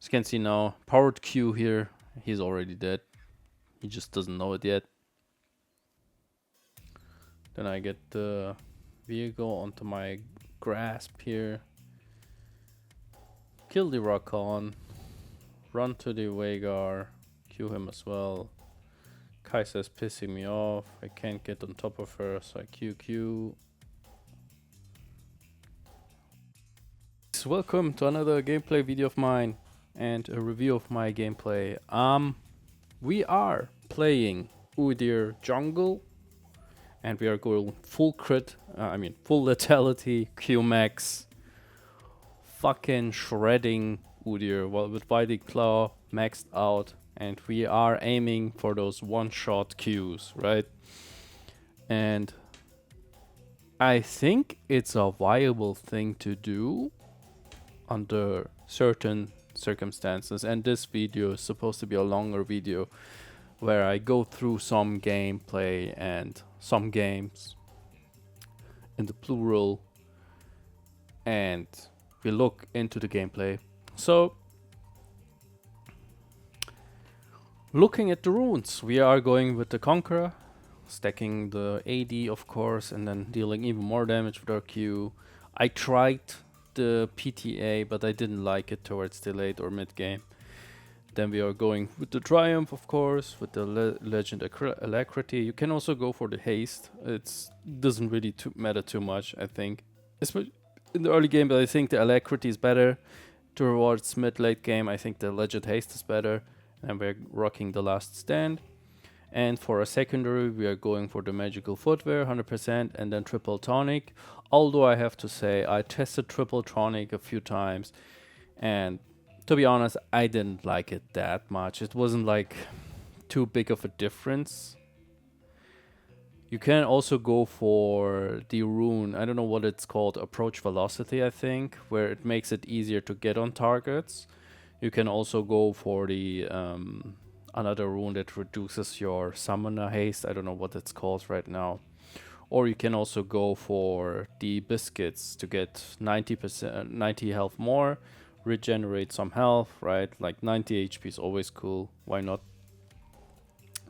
As you can see now, powered Q here, he's already dead. He just doesn't know it yet. Then I get the vehicle onto my grasp here. Kill the Rakon. Run to the UDYR. Q him as well. Kaisa's pissing me off. I can't get on top of her, so I QQ. Welcome to another gameplay video of mine and a review of my gameplay. We are playing UDYR Jungle and we are going full crit, full lethality, Q max, fucking shredding UDYR with Mighty Claw maxed out, and we are aiming for those one-shot Qs, right? And I think it's a viable thing to do under certain circumstances, and this video is supposed to be a longer video where I go through some gameplay and some games in the plural and we look into the gameplay. So looking at the runes, we are going with the Conqueror, stacking the AD of course, and then dealing even more damage with our Q. I tried the PTA, but I didn't like it towards the late or mid game. Then we are going with the Triumph, of course, with the Legend Alacrity. You can also go for the Haste. It doesn't really matter too much, I think. Especially in the early game, but I think the Alacrity is better. Towards mid-late game, I think the Legend Haste is better. And we're rocking the Last Stand. And for a secondary, we are going for the Magical Footwear, 100%, and then Triple Tonic. Although I have to say, I tested Triple Tonic a few times, and to be honest, I didn't like it that much. It wasn't like too big of a difference. You can also go for the rune, I don't know what it's called, Approach Velocity, I think, where it makes it easier to get on targets. You can also go for the another rune that reduces your summoner haste. I don't know what it's called right now. Or you can also go for the biscuits to get 90%, 90 health more, regenerate some health, right? Like 90 HP is always cool. Why not?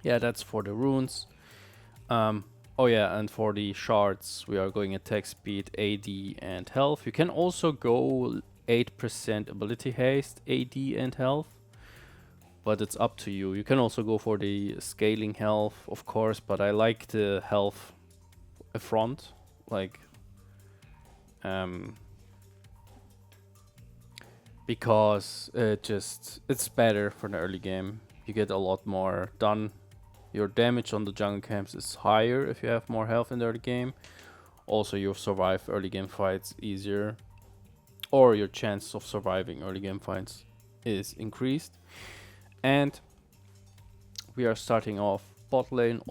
Yeah, that's for the runes. Oh yeah, and for the shards, we are going attack speed, AD, and health. You can also go 8% ability haste, AD, and health, but it's up to you. You can also go for the scaling health, of course, but I like the health front, like because it's better for the early game. You get a lot more done. Your damage on the jungle camps is higher if you have more health in the early game. Also, you survive early game fights easier, or your chance of surviving early game fights is increased. And we are starting off bot lane.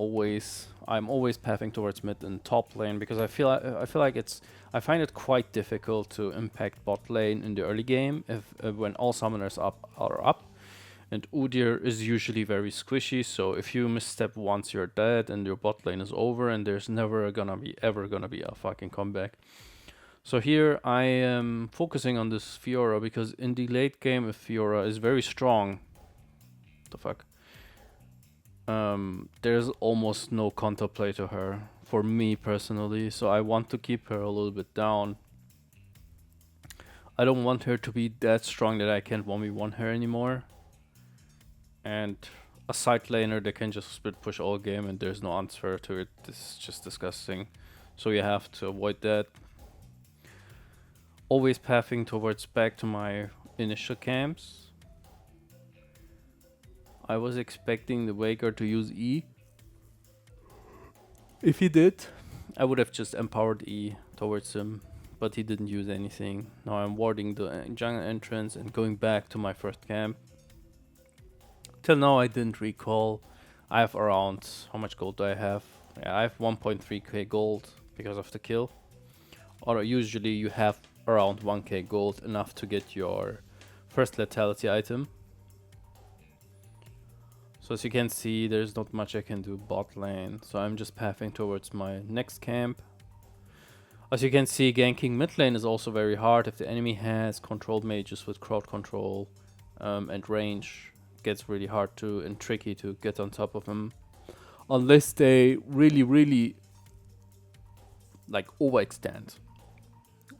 I'm always pathing towards mid and top lane because I feel like I find it quite difficult to impact bot lane in the early game if when all summoners are up, and UDYR is usually very squishy. So if you misstep once, you're dead and your bot lane is over, and there's never ever gonna be a fucking comeback. So here I am focusing on this Fiora because in the late game, if Fiora is very strong, the fuck. There's almost no counterplay to her for me personally, so I want to keep her a little bit down. I don't want her to be that strong that I can't 1v1 her anymore. And a side laner that can just split push all game and there's no answer to it. This is just disgusting. So you have to avoid that. Always pathing towards back to my initial camps. I was expecting the Waker to use E. If he did, I would have just empowered E towards him, but he didn't use anything. Now I'm warding the jungle entrance and going back to my first camp. Till now I didn't recall. I have around, how much gold do I have? Yeah, I have 1.3k gold because of the kill. Or usually you have around 1k gold, enough to get your first lethality item. So as you can see, there's not much I can do bot lane, so I'm just pathing towards my next camp. As you can see, ganking mid lane is also very hard if the enemy has controlled mages with crowd control and range gets really hard to and tricky to get on top of him. Unless they really like overextend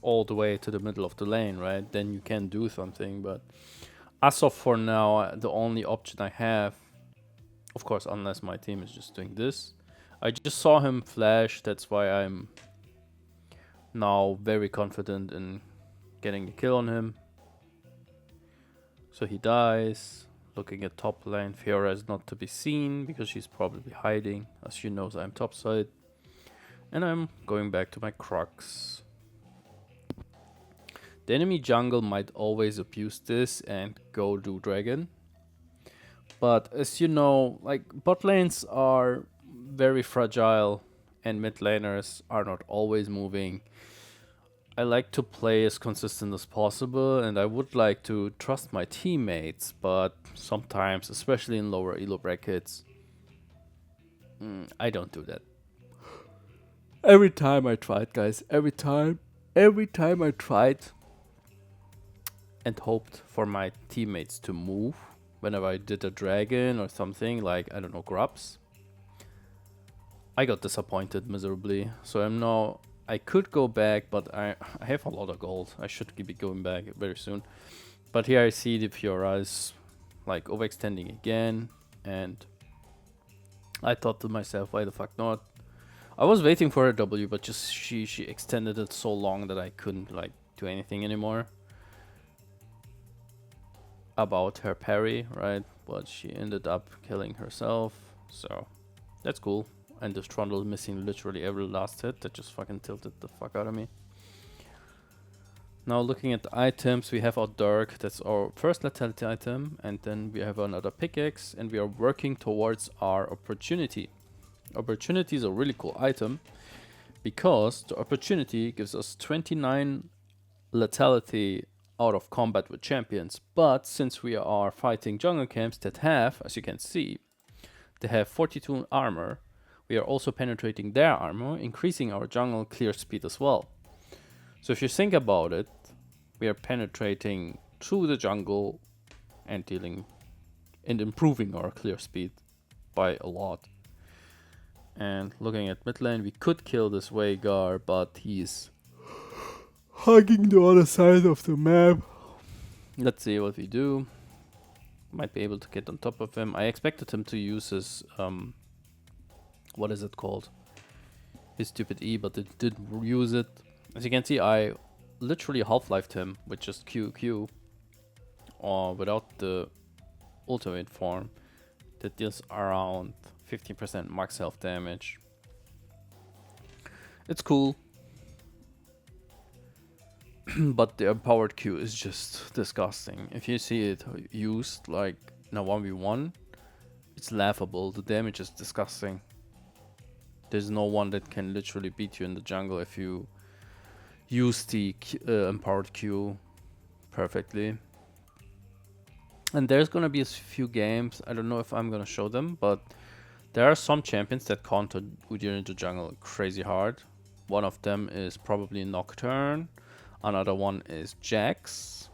all the way to the middle of the lane, right? Then you can do something, but as of for now, the only option I have, of course, unless my team is just doing this. I just saw him flash, that's why I'm now very confident in getting the kill on him. So he dies. Looking at top lane, Fiora is not to be seen because she's probably hiding. As she knows, I'm topside. And I'm going back to my Crux. The enemy jungle might always abuse this and go do dragon. But as you know, like bot lanes are very fragile and mid laners are not always moving. I like to play as consistent as possible and I would like to trust my teammates, but sometimes, especially in lower elo brackets, I don't do that. Every time I tried, guys, every time I tried and hoped for my teammates to move whenever I did a dragon or something, like, I don't know, grubs, I got disappointed miserably. So I'm now, I could go back, but I have a lot of gold. I should be going back very soon. But here I see the Fiora is like overextending again, and I thought to myself, why the fuck not? I was waiting for her W, but just she extended it so long that I couldn't like do anything anymore about her parry, right? But she ended up killing herself, so that's cool. And this Trundle missing literally every last hit. That just fucking tilted the fuck out of me. Now looking at the items, we have our Dirk, that's our first lethality item, and then we have another pickaxe, and we are working towards our opportunity. Opportunity is a really cool item because the opportunity gives us 29 lethality out of combat with champions, but since we are fighting jungle camps that have, as you can see, they have 42 armor, we are also penetrating their armor, increasing our jungle clear speed as well. So if you think about it, we are penetrating through the jungle and dealing and improving our clear speed by a lot. And looking at mid lane, we could kill this Veigar, but he's hugging the other side of the map. Let's see what we do. Might be able to get on top of him. I expected him to use his what is it called? His stupid E, but it didn't use it. As you can see, I literally half-lifed him with just Q, or without the ultimate form. That deals around 15% max health damage. It's cool. But the empowered Q is just disgusting. If you see it used like in a 1v1, it's laughable. The damage is disgusting. There's no one that can literally beat you in the jungle if you use the empowered Q perfectly. And there's gonna be a few games, I don't know if I'm gonna show them, but there are some champions that counter UDYR into jungle crazy hard. One of them is probably Nocturne, another one is Jax,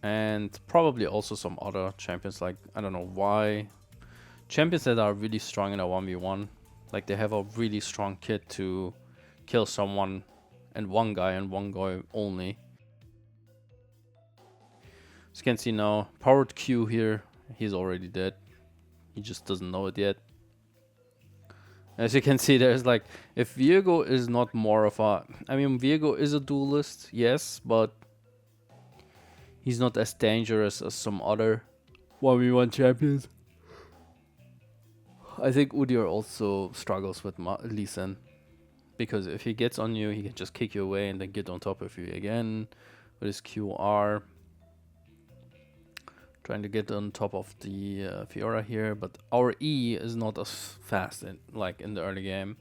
and probably also some other champions like, I don't know why. Champions that are really strong in a 1v1, like they have a really strong kit to kill someone and one guy only. As you can see now, powered Q here, he's already dead. He just doesn't know it yet. As you can see, there's like, if Viego is not more of a, I mean, Viego is a duelist, yes, but he's not as dangerous as some other 1v1 champions. I think UDYR also struggles with Lee Sin, because if he gets on you, he can just kick you away and then get on top of you again with his QR. Trying to get on top of the Fiora here, but our E is not as fast like in the early game.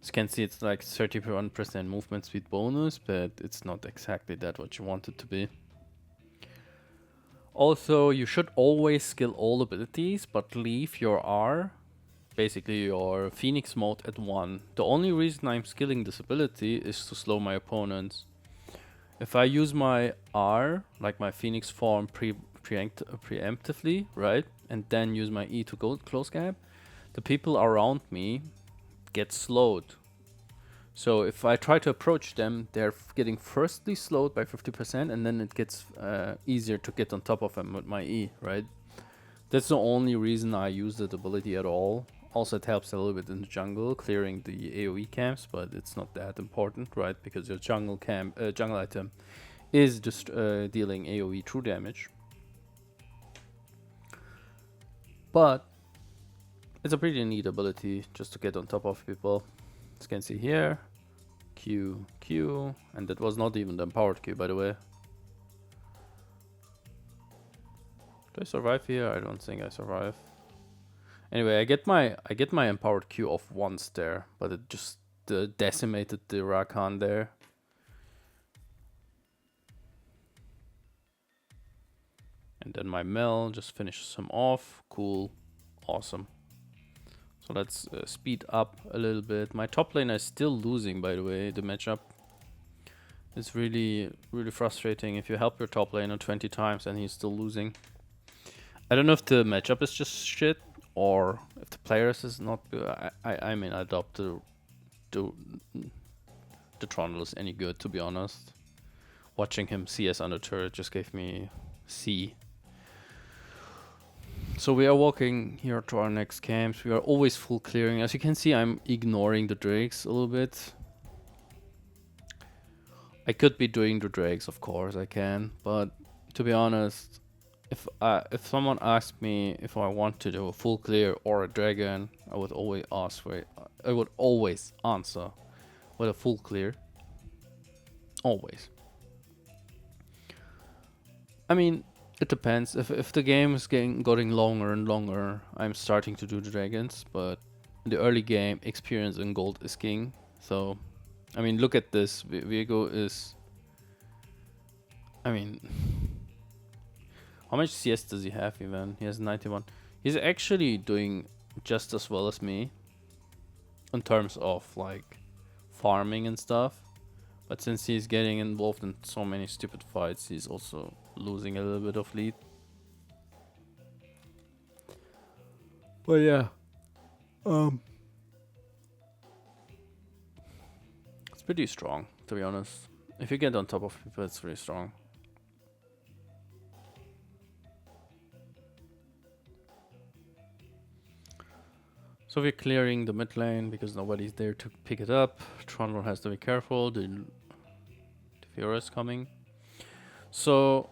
As you can see, it's like 31% movement speed bonus, but it's not exactly that what you want it to be. Also, you should always skill all abilities, but leave your R, basically your Phoenix mode, at 1. The only reason I'm skilling this ability is to slow my opponents. If I use my R, like my Phoenix form preemptively, right? And then use my E to go close gap, the people around me get slowed. So if I try to approach them, they're getting firstly slowed by 50%, and then it gets easier to get on top of them with my E, right? That's the only reason I use that ability at all. Also, it helps a little bit in the jungle, clearing the AoE camps, but it's not that important, right? Because your jungle item is just dealing AoE true damage. But it's a pretty neat ability just to get on top of people. As you can see here, Q, Q, and that was not even the empowered Q, by the way. Do I survive here? I don't think I survive. Anyway, I get my empowered Q off once there, but it just decimated the Rakan there. And then my Mel just finishes him off. Cool, awesome. So let's speed up a little bit. My top lane is still losing, by the way. The matchup is really frustrating if you help your top laner 20 times and he's still losing. I don't know if the matchup is just shit or if the players is not good. I mean, I doubt the Trundle is any good, to be honest. Watching him CS under turret just gave me C. So we are walking here to our next camps. We are always full clearing. As you can see, I'm ignoring the drakes a little bit. I could be doing the drakes, of course I can, but to be honest, if someone asked me if I want to do a full clear or a dragon, I would always ask for it. I would always answer with a full clear. Always. I mean, it depends. If the game is getting longer and longer, I'm starting to do the dragons, but in the early game, experience in gold is king. So, I mean, look at this. Viego is... I mean... How much CS does he have even? He has 91. He's actually doing just as well as me in terms of like farming and stuff. But since he's getting involved in so many stupid fights, he's also losing a little bit of lead. But yeah. It's pretty strong, to be honest. If you get on top of people, it's really strong. So we're clearing the mid lane because nobody's there to pick it up. Trundle has to be careful. The Fiora is coming. So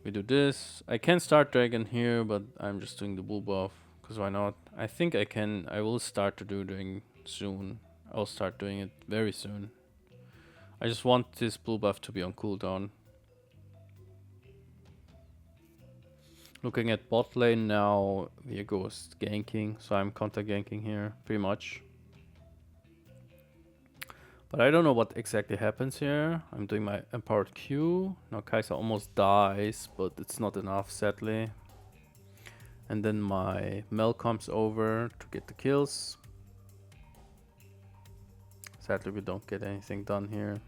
we do this. I can start dragon here, but I'm just doing the bull buff because why not? I think I can. I will start to do doing soon. I'll start doing it very soon. I just want this blue buff to be on cooldown. Looking at bot lane now, Viego is ganking, so I'm counter ganking here, pretty much. But I don't know what exactly happens here. I'm doing my empowered Q. Now Kai'Sa almost dies, but it's not enough, sadly. And then my Mel comes over to get the kills. Sadly, we don't get anything done here.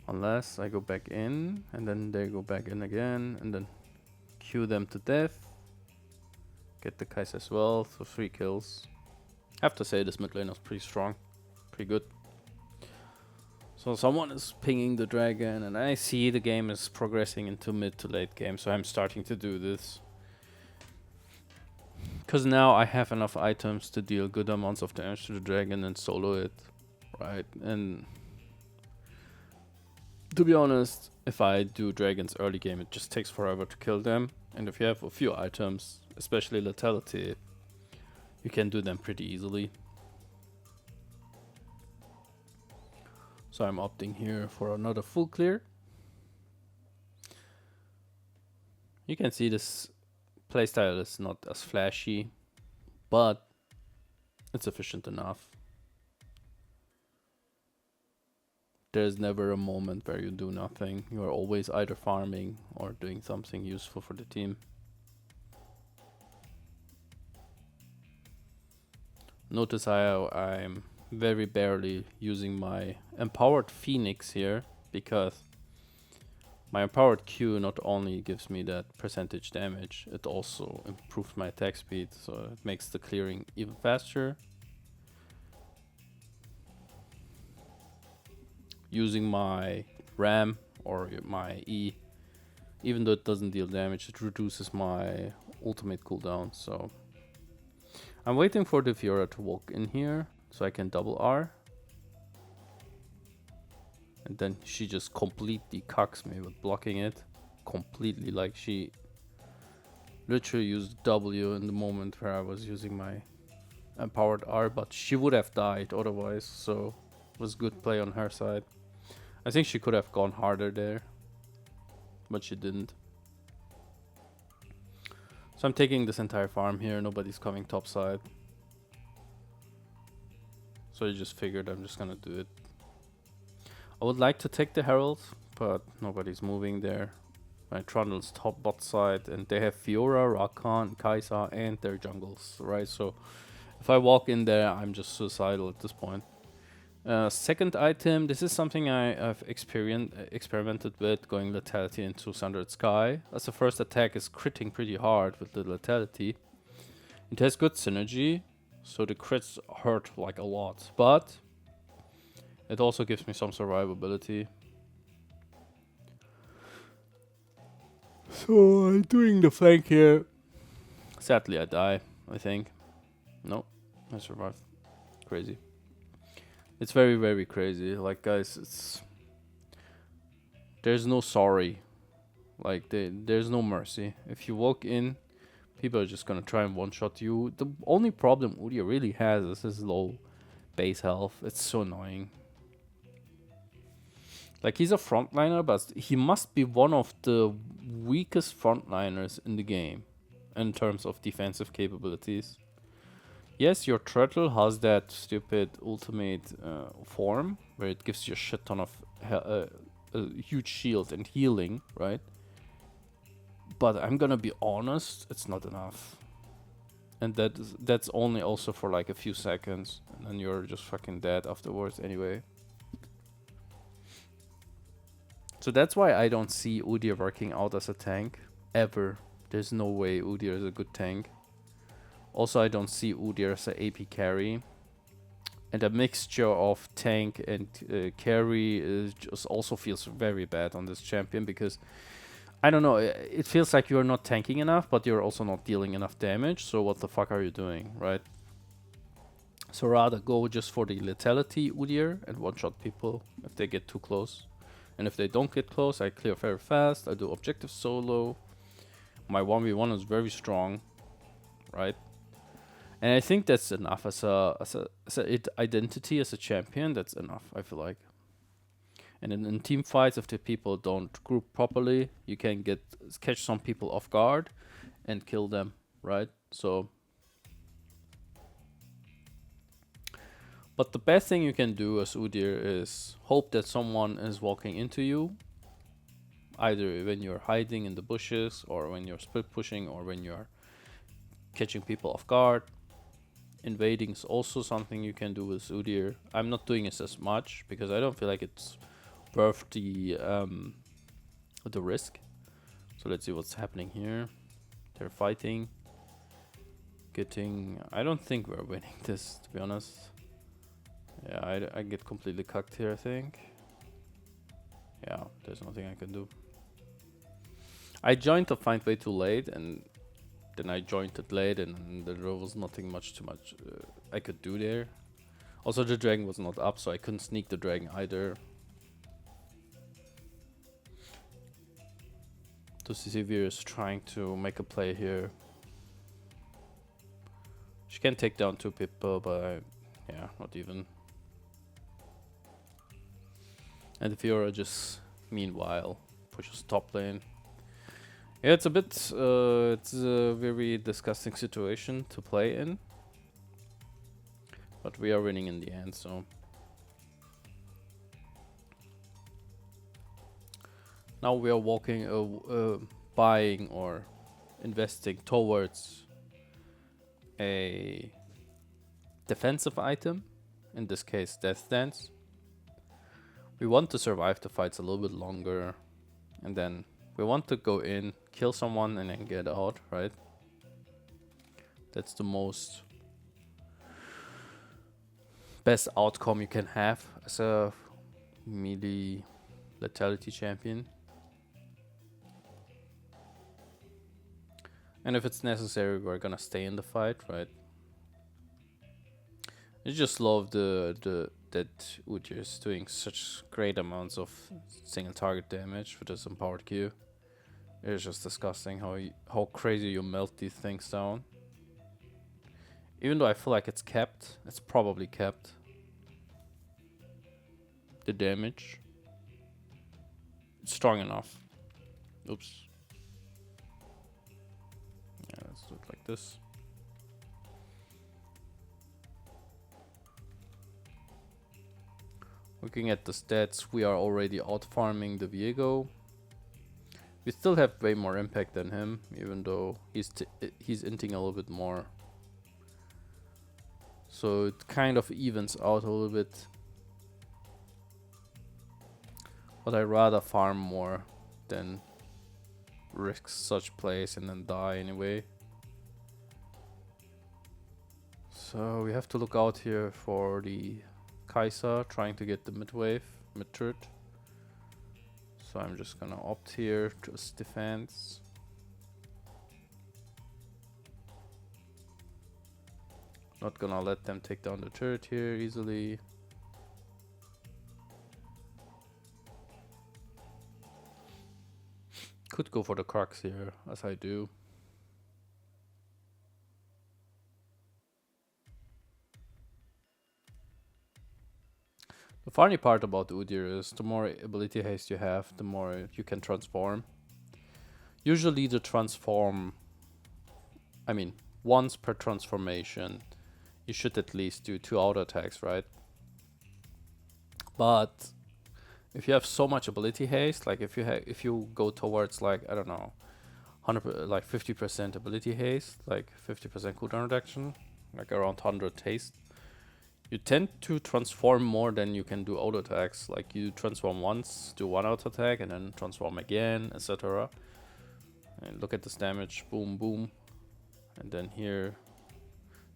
Unless I go back in, and then they go back in again, and then Q them to death. Get the Kai'Sa as well, so 3 kills. I have to say this mid lane is pretty strong. Pretty good. So someone is pinging the dragon, and I see the game is progressing into mid to late game, so I'm starting to do this. Because now I have enough items to deal good amounts of damage to the dragon and solo it, right? And to be honest, if I do dragons early game, it just takes forever to kill them. And if you have a few items, especially lethality, you can do them pretty easily. So I'm opting here for another full clear. You can see this playstyle is not as flashy, but it's efficient enough. There's never a moment where you do nothing. You are always either farming or doing something useful for the team. Notice how I'm very barely using my empowered Phoenix here, because My empowered Q not only gives me that percentage damage, it also improves my attack speed, so it makes the clearing even faster. Using my RAM or my E, even though it doesn't deal damage, it reduces my ultimate cooldown, so... I'm waiting for the Fiora to walk in here, so I can double R. And then she just completely cucks me with blocking it. Completely, like she literally used W in the moment where I was using my empowered R, but she would have died otherwise, so it was good play on her side. I think she could have gone harder there, but she didn't. So I'm taking this entire farm here, nobody's coming top side. So I just figured I'm just gonna do it. I would like to take the Herald, but nobody's moving there. My Trundle's top bot side, and they have Fiora, Rakan, Kai'Sa, and their jungles, right? So if I walk in there, I'm just suicidal at this point. Second item, this is something I've experimented with, going Lethality into Sundered Sky. As the first attack is critting pretty hard with the Lethality. It has good synergy, so the crits hurt like a lot, but it also gives me some survivability. So I'm doing the flank here. Sadly I die, I think. No, I survived. Crazy. It's very, very crazy. Like, guys, it's... There's no sorry. Like, there's no mercy. If you walk in, people are just gonna try and one-shot you. The only problem UDYR really has is his low base health. It's so annoying. Like, he's a frontliner, but he must be one of the weakest frontliners in the game in terms of defensive capabilities. Yes, your turtle has that stupid ultimate form where it gives you a shit ton of a huge shield and healing, right? But I'm gonna be honest, it's not enough. And that's only also for like a few seconds, and then you're just fucking dead afterwards anyway. So that's why I don't see UDYR working out as a tank, ever. There's no way UDYR is a good tank. Also, I don't see UDYR as an AP carry. And a mixture of tank and carry just also feels very bad on this champion, because, I don't know, it feels like you're not tanking enough, but you're also not dealing enough damage, so what the fuck are you doing, right? So rather go just for the lethality UDYR and one-shot people if they get too close. And if they don't get close, I clear very fast, I do objective solo. My 1v1 is very strong, right? And I think that's enough as a identity as a champion. That's enough, I feel like. And in team fights, if the people don't group properly, you can catch some people off guard and kill them, right? So, but the best thing you can do as UDYR is hope that someone is walking into you, either when you're hiding in the bushes, or when you're split pushing, or when you're catching people off guard. Invading is also something you can do with UDYR. I'm not doing this as much because I don't feel like it's worth the risk. So let's see what's happening here. They're fighting. I don't think we're winning this, to be honest. Yeah, I get completely cucked here, I think. Yeah, there's nothing I can do. I joined the fight way too late, and then I joined it late, and there was nothing too much I could do there. Also, the dragon was not up, so I couldn't sneak the dragon either. So Sivir is trying to make a play here. She can take down 2 people, but yeah, not even. And Fiora just, meanwhile, pushes top lane. Yeah, it's a bit, it's a very disgusting situation to play in. But we are winning in the end, so. Now we are walking, buying or investing towards a defensive item. In this case, Death Dance. We want to survive the fights a little bit longer. and then we want to go in, kill someone, and then get out, right? That's the most best outcome you can have as a melee lethality champion. And if it's necessary, we're gonna stay in the fight, right? I just love that UDYR is doing such great amounts of single target damage with this empowered Q. It's just disgusting how crazy you melt these things down. Even though I feel like it's capped, it's probably capped. The damage. It's strong enough. Oops. Yeah, let's do it like this. Looking at the stats, we are already out farming the Viego. We still have way more impact than him, even though he's inting a little bit more. So it kind of evens out a little bit. But I'd rather farm more than risk such plays and then die anyway. So we have to look out here for the Kai'Sa trying to get the mid turret. So I'm just gonna opt here, just defense. Not gonna let them take down the turret here easily. Could go for the Crux here, as I do. The funny part about UDYR is the more ability haste you have, the more you can transform. Usually the transform, I mean, once per transformation, you should at least do 2 auto attacks, right? But if you have so much ability haste, like if you go towards like, I don't know, 100 like 50% ability haste, like 50% cooldown reduction, like around 100 haste, you tend to transform more than you can do auto attacks. Like you transform once, do 1 auto attack, and then transform again, etc. And look at this damage, boom, boom. And then here,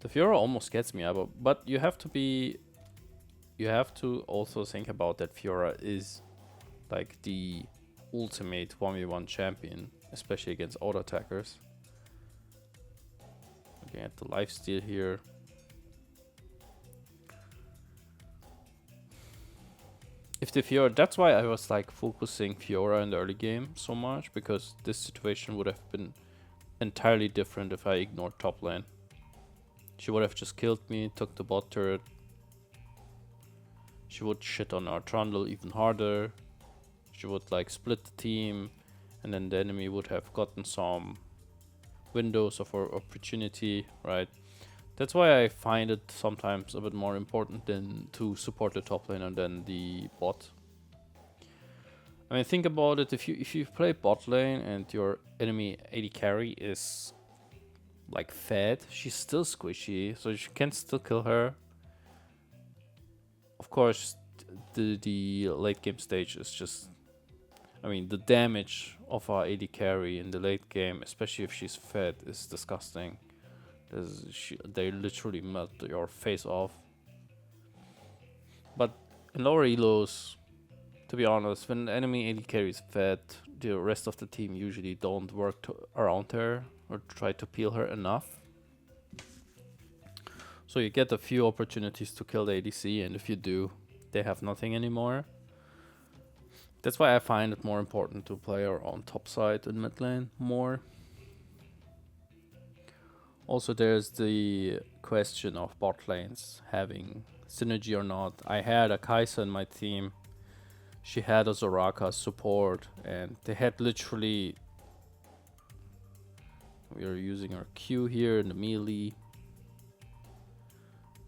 the Fiora almost gets me, but you have to also think about that Fiora is like the ultimate 1v1 champion, especially against auto attackers. Looking at the lifesteal here. If the Fiora, that's why I was like focusing Fiora in the early game so much, because this situation would have been entirely different if I ignored top lane. She would have just killed me, took the bot turret. She would shit on our Trundle even harder. She would like split the team, and then the enemy would have gotten some windows of opportunity, right? That's why I find it sometimes a bit more important than to support the top laner than the bot. I mean, think about it. If you play bot lane and your enemy AD carry is like fed, she's still squishy, so you can still kill her. Of course, the late game stage is just, I mean, the damage of our AD carry in the late game, especially if she's fed, is disgusting. They literally melt your face off. But in lower elos, to be honest, when enemy AD carry is fed, the rest of the team usually don't work around her or try to peel her enough. So you get a few opportunities to kill the ADC, and if you do, they have nothing anymore. That's why I find it more important to play our own top side in mid lane more. Also, there's the question of bot lanes having synergy or not. I had a Kai'Sa in my team. She had a Soraka support, and they had literally... We are using our Q here in the melee.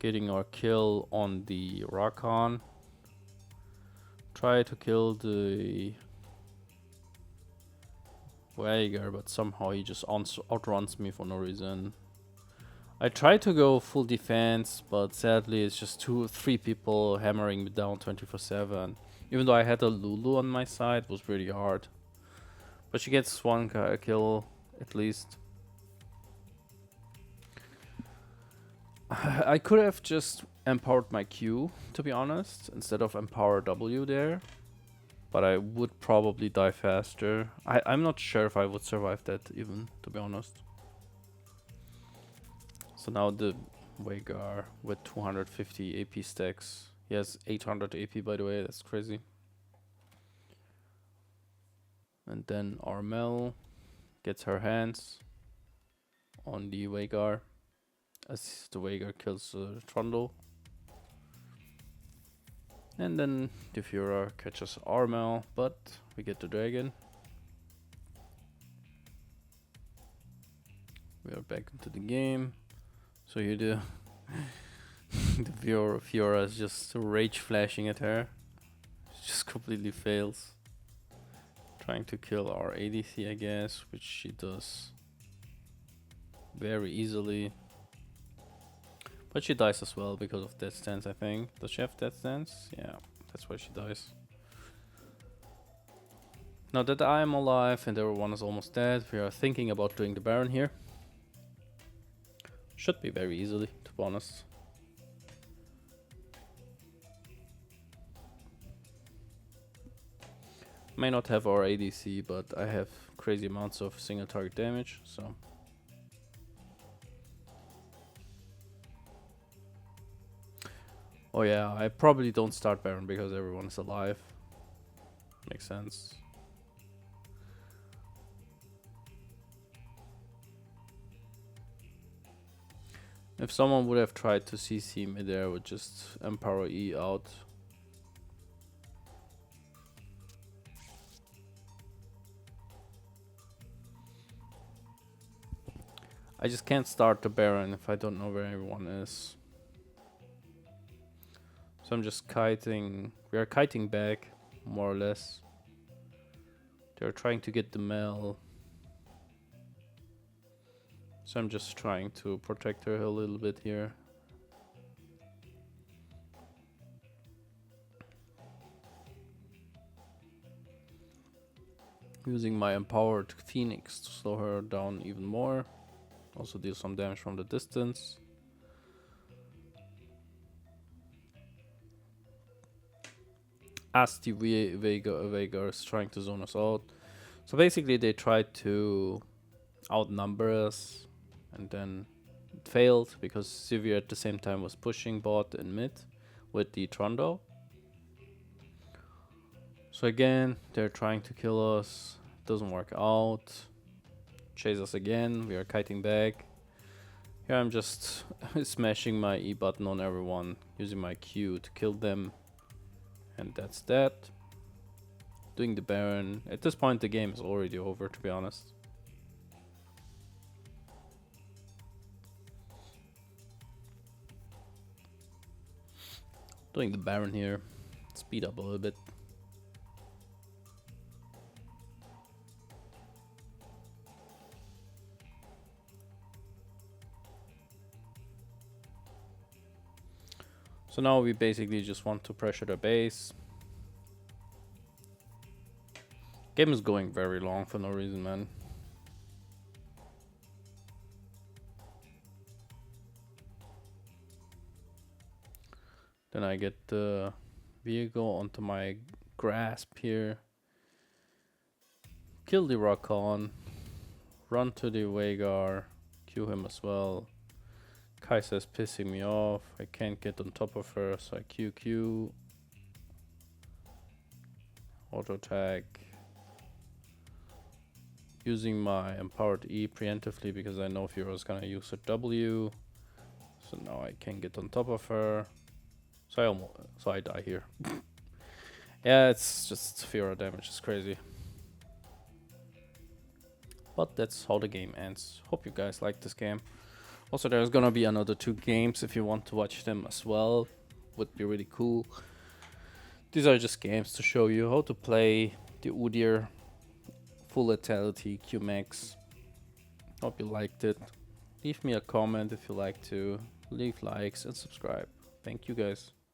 Getting our kill on the Rakan. Try to kill the Veigar, but somehow he just outruns me for no reason. I tried to go full defense, but sadly it's just 2-3 people hammering me down 24/7. Even though I had a Lulu on my side, it was really hard. But she gets one kill at least. I could have just empowered my Q, to be honest, instead of empower W there. But I would probably die faster. I'm not sure if I would survive that even, to be honest. So now the Veigar with 250 AP stacks. He has 800 AP, by the way, that's crazy. And then Armel gets her hands on the Veigar as the Veigar kills Trundle. And then the Führer catches Armel, but we get the dragon. We are back into the game. So here the the Führer is just rage flashing at her. She just completely fails. Trying to kill our ADC, I guess, which she does very easily. But she dies as well because of Death Stance, I think. Does she have Death Stance? Yeah, that's why she dies. Now that I am alive and everyone is almost dead, we are thinking about doing the Baron here. Should be very easily, to be honest. May not have our ADC, but I have crazy amounts of single target damage, so. Oh yeah, I probably don't start Baron because everyone is alive. Makes sense. If someone would have tried to CC me there, I would just Empower E out. I just can't start the Baron if I don't know where everyone is. So I'm just kiting. We are kiting back, more or less. They're trying to get the Mel. So I'm just trying to protect her a little bit here. Using my empowered Phoenix to slow her down even more. Also deal some damage from the distance. As the Veigar is trying to zone us out. So basically they tried to outnumber us and then it failed because Sivir at the same time was pushing bot and mid with the Trundle. So again, they're trying to kill us. Doesn't work out. Chase us again. We are kiting back. Here I'm just smashing my E button on everyone, using my Q to kill them. And that's that. Doing the Baron. At this point the game is already over, to be honest. Doing the Baron here. Speed up a little bit. So now we basically just want to pressure the base. Game is going very long for no reason, man. Then I get the vehicle onto my grasp here. Kill the Rakan. Run to the Veigar. Q him as well. Kai'Sa's pissing me off. I can't get on top of her, so I QQ. Auto attack. Using my empowered E preemptively because I know Führer is gonna use a W. So now I can get on top of her. So I die here. Yeah, it's just Führer damage is crazy. But that's how the game ends. Hope you guys like this game. Also, there's gonna be another 2 games if you want to watch them as well. Would be really cool. These are just games to show you how to play the UDYR full lethality QMax. Hope you liked it. Leave me a comment if you like to. Leave likes and subscribe. Thank you guys.